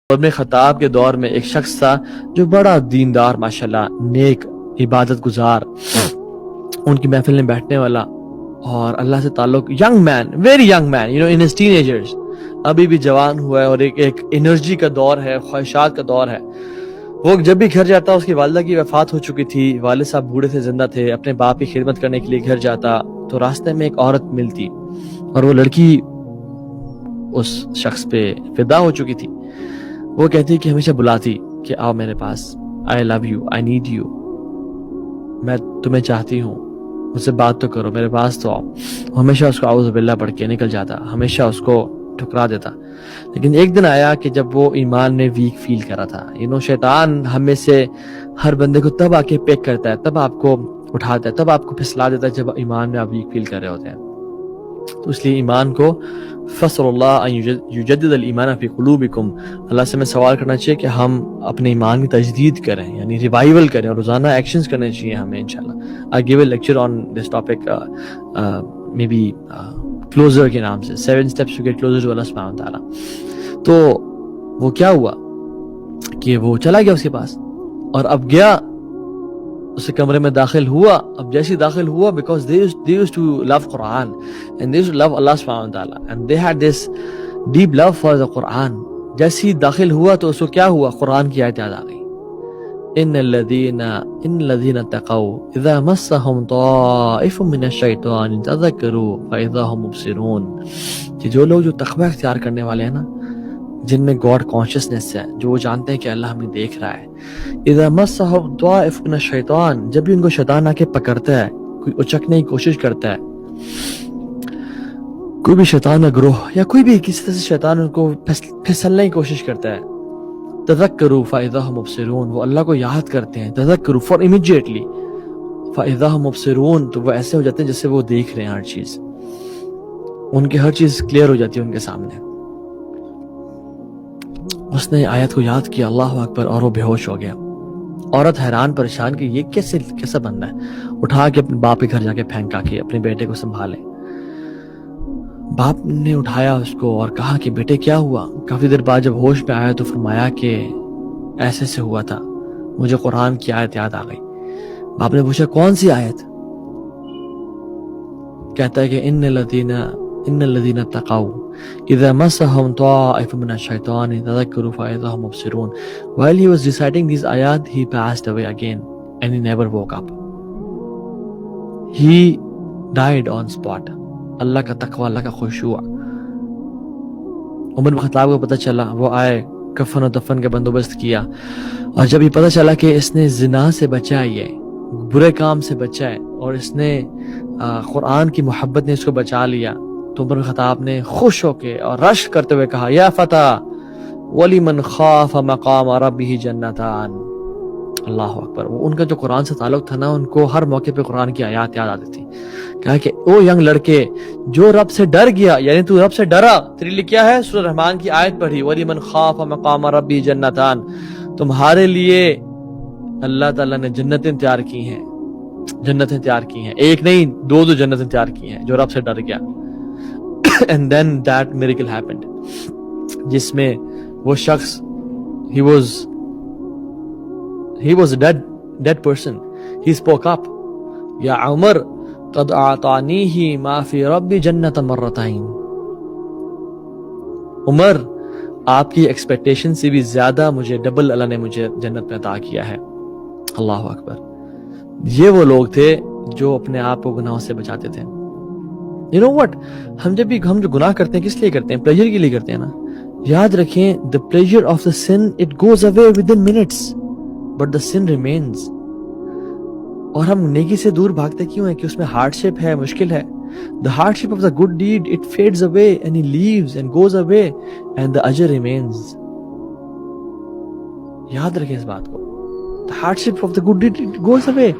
ابن خطاب کے دور میں ایک شخص تھا جو بڑا دیندار، ماشاءاللہ نیک، عبادت گزار، ان کی محفل میں بیٹھنے والا اور اللہ سے تعلق، young man, very young man, in his ten agers, ابھی بھی جوان ہوا ہے اور ایک انرجی کا دور ہے، خواہشات کا دور ہے۔ وہ جب بھی گھر جاتا، اس کی والدہ کی وفات ہو چکی تھی، والد صاحب بوڑھے تھے، زندہ تھے، اپنے باپ کی خدمت کرنے کے لیے گھر جاتا تو راستے میں ایک عورت ملتی اور وہ لڑکی اس شخص پہ فدا ہو چکی تھی۔ وہ کہتی کہ ہمیشہ بلاتی کہ آؤ میرے پاس، I love you, I need you، میں تمہیں چاہتی ہوں، مجھ سے بات تو کرو، میرے پاس تو آؤ۔ ہمیشہ اس کو اعوذ باللہ پڑھ کے نکل جاتا، ہمیشہ اس کو ٹھکرا دیتا۔ لیکن ایک دن آیا کہ جب وہ ایمان میں ویک فیل کر رہا تھا۔ شیطان ہم میں سے ہر بندے کو تب آ کے پیک کرتا ہے، تب آپ کو اٹھاتا ہے، تب آپ کو پھسلا دیتا ہے جب ایمان میں آپ ویک فیل کر رہے ہوتے ہیں۔ تو اس لیے ایمان کو فصل اللہ ان یجدد الایمان فی قلوبکم، اللہ سے میں سوال کرنا چاہیے کہ ہم اپنے ایمان کی تجدید کریں، یعنی ریوائول کریں، اور روزانہ ایکشنز کرنے چاہیے ہمیں انشاءاللہ۔ I give a lecture on this topic maybe closer کے نام سے 7 steps to get closer to Allah سبحانہ وتعالی۔ تو وہ کیا ہوا کہ وہ چلا گیا اس کے پاس، اور اب گیا اس کمرے میں داخل ہوا۔ اب جیسے داخل ہوا، because they used to love Quran and they used to love Allah subhanahu wa ta'ala and they had this deep love for the Quran۔ جیسے داخل ہوا تو اس کو کیا ہوا، قرآن کی آیت یاد آ گئی، ان الذين اتقوا اذا مسهم طائف من الشيطان تذكروا فاذا هم مبصرون، کہ جو لوگ جو تقوی اختیار کرنے والے ہیں نا، جن میں گاڈ کانشیسنس ہے، جو وہ جانتے ہیں کہ اللہ ہمیں دیکھ رہا ہے، اذا مسهم طائف من الشیطان، جب بھی ان کو شیطان آ کے پکڑتا ہے، کوئی اچکنے کی کوشش کرتا ہے، کوئی بھی شیطان کا گروہ یا کوئی بھی کسی طرح سے شیطان ان کو پھسلنے کی کوشش کرتا ہے، تذکروا فاذا هم مبصرون، وہ اللہ کو یاد کرتے ہیں، تذکروا فار امیڈیٹلی، فاذا هم مبصرون، تو وہ ایسے ہو جاتے ہیں جیسے وہ دیکھ رہے ہیں ہر چیز، ان کی ہر چیز کلیئر ہو جاتی ہے ان کے سامنے۔ اس نے آیت کو یاد کیا، اللہ اکبر، اور وہ بے ہوش ہو گیا۔ عورت حیران پریشان کہ یہ کیسا بندہ ہے، اٹھا کے اپنے باپ کے گھر جا کے پھینکا کہ اپنے بیٹے کو سنبھالے۔ باپ نے اٹھایا اس کو اور کہا کہ بیٹے کیا ہوا؟ کافی دیر بعد جب ہوش میں آیا تو فرمایا کہ ایسے سے ہوا تھا، مجھے قرآن کی آیت یاد آ گئی۔ باپ نے پوچھا کون سی آیت؟ کہتا ہے کہ ان الذين اتقوا اذا مسهم طائف من الشيطان تذكروا فاذا هم مبصرون۔ While he was reciting these ayat, he passed away again and he never woke up. He died on spot۔ اللہ کا تقوی، اللہ کا خشوع۔ عمر بن خطاب کو پتہ چلا، وہ آئے، کفن و دفن کا بندوبست کیا، اور جب یہ پتہ چلا کہ اس نے زنا سے بچا، یہ برے کام سے بچا ہے، اور اس نے قرآن کی محبت نے اس کو بچا لیا، تو عمر بن خطاب نے خوش ہو کے اور رشک کرتے ہوئے کہا، یا فتیٰ وَلِمَنْ خَافَ مَقَامَ رَبِّهِ جَنَّتَانِ۔ اللہ اکبر۔ ان کا جو قرآن سے تعلق تھا نا، ان کو ہر موقع پہ قرآن کی آیات یاد آتی تھی۔ کہا کہ او ینگ لڑکے جو رب سے ڈر گیا، یعنی تو رب سے ڈرا، تیرے لیے کیا ہے؟ سورہ رحمان کی آیت پڑھی، وَلِمَنْ خَافَ مَقَامَ رَبِّهِ جَنَّتَانِ، تمہارے لیے اللہ تعالیٰ نے جنتیں تیار کی ہیں، جنتیں تیار کی ہیں، ایک نہیں دو جنتیں تیار کی ہیں، جو رب سے ڈر گیا۔ And then that miracle happened، جس میں وہ شخص he was a dead person، he spoke up، یا عمر قد اعطانیہ ما فی ربی جنۃ مرتین، عمر آپ کی ایکسپیکٹیشن سے بھی زیادہ مجھے ڈبل اللہ نے مجھے جنت میں عطا کیا ہے۔ اللہ اکبر۔ یہ وہ لوگ تھے جو اپنے آپ کو گناہوں سے بچاتے تھے۔ You know what؟ ہم جو گناہ کرتے ہیں کس لیے کرتے ہیں؟ پلیجر کے لیے کرتے ہیں نا۔ یاد رکھیں the pleasure of the sin it goes away within minutes but the sin remains۔ اور ہم نیکی سے دور بھاگتے کیوں ہیں؟ کہ اس میں hardship ہے، مشکل ہے۔ The hardship of the good deed it fades away and it leaves and goes away and the ajr remains۔ یاد رکھیں اس بات کو۔ The hardship of the good deed it goes away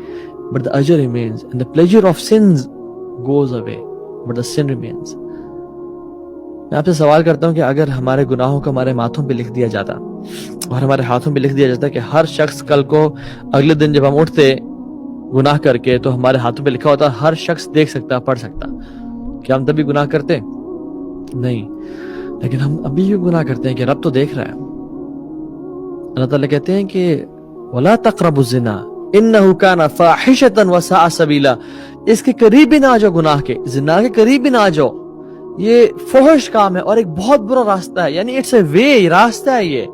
but the ajr remains and the pleasure of sins goes away but the sin remains۔ میں آپ سے سوال کرتا ہوں کہ اگر ہمارے گناہوں کو ہمارے ماتھوں پہ لکھ دیا جاتا اور ہمارے ہاتھوں پہ لکھ دیا جاتا کہ ہر شخص کل کو اگلے دن جب ہم اٹھتے گناہ کر کے تو ہمارے ہاتھوں پہ لکھا ہوتا، ہر شخص دیکھ سکتا، پڑھ سکتا، کیا ہم تبھی گناہ کرتے؟ نہیں۔ لیکن ہم ابھی بھی گناہ کرتے ہیں کہ رب تو دیکھ رہا ہے، اللہ تعالیٰ کہتے ہیں کہ وَلَا تَقْرَبُوا الزِّنَا إِنَّهُ كَانَ فَاحِشَةً وَسَاءَ سَبِيلًا، اس کے قریب بھی نہ آ جاؤ، گناہ کے زنا کے قریب بھی نہ آ جاؤ، یہ فحش کام ہے اور ایک بہت برا راستہ ہے. یعنی اٹس اے وے، راستہ ہے، یہ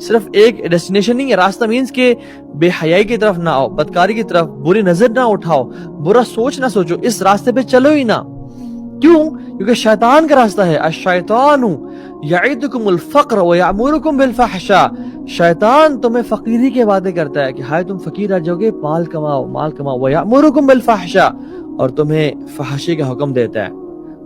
صرف ایک ڈیسٹینیشن نہیں ہے. راستہ مینز کہ بے حیائی کی طرف نہ آؤ، بدکاری کی طرف، بری نظر نہ اٹھاؤ، برا سوچ نہ سوچو، اس راستے پہ چلو ہی نہ. کیوں؟ کیونکہ شیطان کا راستہ ہے. الشیطان یعدکم الفقر ویأمرکم بالفحشاء، شیطان تمہیں فقیری کے وعدے کرتا ہے کہ ہائے تم فقیر رہ جاؤ گے، مال کماؤ، ویأمرکم بالفحشاء، اور تمہیں فحشی کا حکم دیتا ہے.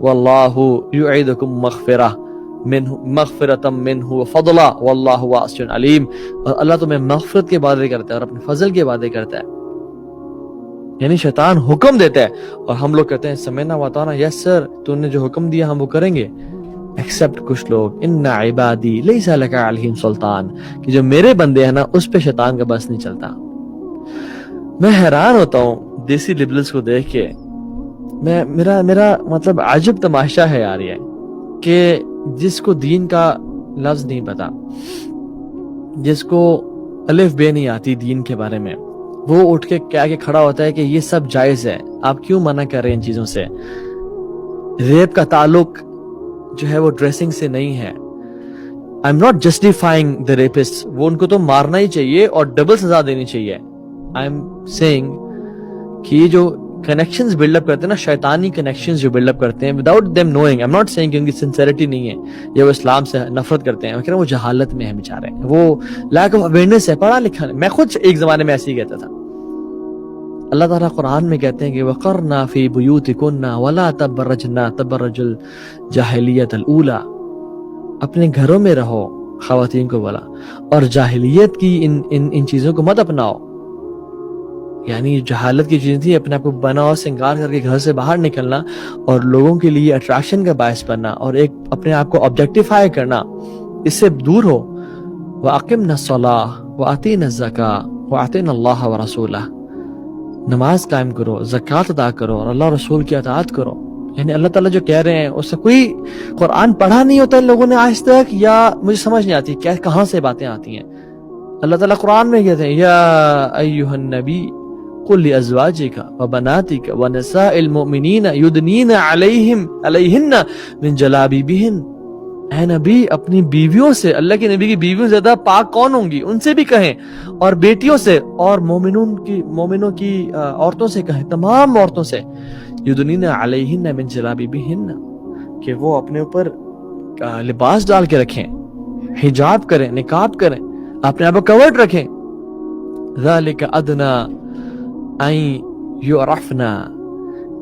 واللہ یعدکم مغفرۃ منہ وفضلا واللہ واسع علیم، اور اللہ تمہیں مغفرت کے وعدے کرتا ہے اور اپنے فضل کے وعدے کرتا ہے. یعنی شیطان حکم دیتا ہے اور ہم لوگ کہتے ہیں سمعنا واطعنا، یس سر تو نے جو حکم دیا ہم وہ کریں گے. ایکسپٹ کچھ لوگ ان عبادی لیس لک علیہم سلطان، کہ جو میرے بندے ہیں نا اس پہ شیطان کا بس نہیں چلتا. میں حیران ہوتا ہوں دیسی لبرلز کو دیکھ کے. میرا مطلب عجب تماشا ہے یار یہ، کہ جس کو دین کا لفظ نہیں پتا، جس کو الف بے نہیں آتی دین کے بارے میں، وہ اٹھ کے کہہ کے کھڑا ہوتا ہے کہ یہ سب جائز ہے، آپ کیوں منع کر رہے ہیں ان چیزوں سے. ریپ کا تعلق جو ہے وہ ڈریسنگ سے نہیں ہے. I'm not justifying the rapists، وہ ان کو تو مارنا ہی چاہیے اور ڈبل سزا دینی چاہیے. I'm saying کہ یہ جو کنیکشنز بلڈ اپ کرتے ہیں نا، شیطانی کنیکشنز جو بلڈ اپ کرتے ہیں without them knowing، I'm not saying کہ ان کی سنسیریٹی نہیں ہے یا وہ اسلام سے نفرت کرتے ہیں، میں کہہ رہا ہوں وہ جہالت میں ہیں بیچارے، وہ لیک آف اویئرنیس ہے، پڑھا لکھا نہیں. میں خود ایک زمانے میں ایسے ہی کہتا تھا. اللہ تعالیٰ قرآن میں کہتے ہیں کہ وَقَرْنَا فِي بُيُوتِكُنَّ وَلَا تَبَرَّجْنَا تَبَرَّجُ الْجَاهِلِيَّةَ الْأُولَى، اپنے گھروں میں رہو، خواتین کو بولا، اور جاہلیت کی ان چیزوں کو مت اپناؤ. یعنی جہالت کی چیزیں تھی، اپنے آپ کو بناؤ سنگار کر کے گھر سے باہر نکلنا اور لوگوں کے لیے اٹریکشن کا باعث بننا اور ایک اپنے آپ کو آبجیکٹیفائی کرنا، اس سے دور ہو. وَأَقِمْنَا الصَّلَاةَ وَأَطِعْنَا الزَّكَاةَ وَأَطِعْنَا اللَّهَ وَرَسُولَهُ، نماز قائم کرو، زکوٰۃ ادا کرو اور اللہ رسول کی اطاعت کرو. یعنی اللہ تعالیٰ جو کہہ رہے ہیں اس سے کوئی قرآن پڑھا نہیں ہوتا ان لوگوں نے آج تک، یا مجھے سمجھ نہیں آتی کہاں سے باتیں آتی ہیں. اللہ تعالیٰ قرآن میں کہتے ہیں یا ایھا النبی قل لأزواجک وبناتک ونساء المؤمنین یدنین علیہن من جلابیبہن، اے نبی اپنی بیویوں سے، اللہ کے نبی کی بیویوں سے زیادہ پاک کون ہوں گی، ان سے بھی کہیں، اور بیٹیوں سے اور مومنوں کی عورتوں سے کہیں، تمام عورتوں سے، یدنین علیہن من جلابیبہن، کہ وہ اپنے اوپر لباس ڈال کے رکھیں، حجاب کریں، نقاب کریں، اپنے آپ کو کورڈ رکھیں. ذالک ادنی ان یعرفنا،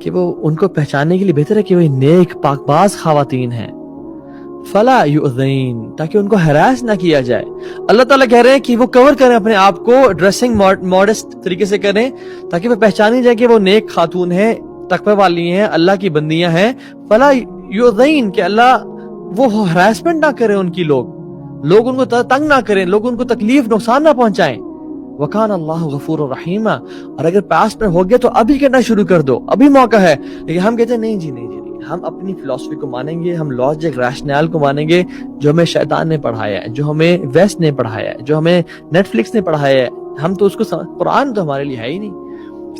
کہ وہ ان کو پہچاننے کے لیے بہتر ہے کہ وہ نیک پاک باز خواتین ہیں. فلا یؤذین، تاکہ ان کو ہراس نہ کیا جائے. اللہ تعالیٰ کہہ رہے ہیں کہ وہ کور کریں اپنے آپ کو، ڈریسنگ ماڈسٹ طریقے سے کریں تاکہ وہ پہچانی جائے کہ وہ نیک خاتون ہیں، تقوی والی ہیں، اللہ کی بندیاں ہیں. فلا یؤذین، کہ اللہ وہ ہراسمنٹ نہ کریں ان کی، لوگ ان کو تنگ نہ کریں، لوگ ان کو تکلیف نقصان نہ پہنچائیں. وَكَانَ اللَّهُ غَفُورًا رَحِيمًا، اور اگر پاسٹ میں ہو گیا تو ابھی کرنا شروع کر دو، ابھی موقع ہے. لیکن ہم کہتے ہیں نہیں جی، ہم اپنی فلسفی کو مانیں گے، ہم لاجک ریشنل کو مانیں گے جو ہمیں شیطان نے پڑھایا ہے، جو ہمیں ویسٹ نے پڑھایا ہے، جو ہمیں نیٹ فلکس نے پڑھایا ہے. ہم تو اس کو قرآن تو ہمارے لیے ہے ہی نہیں.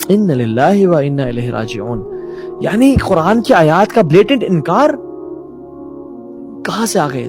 اِنَّ لِلَّهِ وَإِنَّا إِلَيْهِ رَاجِعُونَ، یعنی قرآن کی آیات کا بلیٹنٹ انکار کہاں سے آ گئے.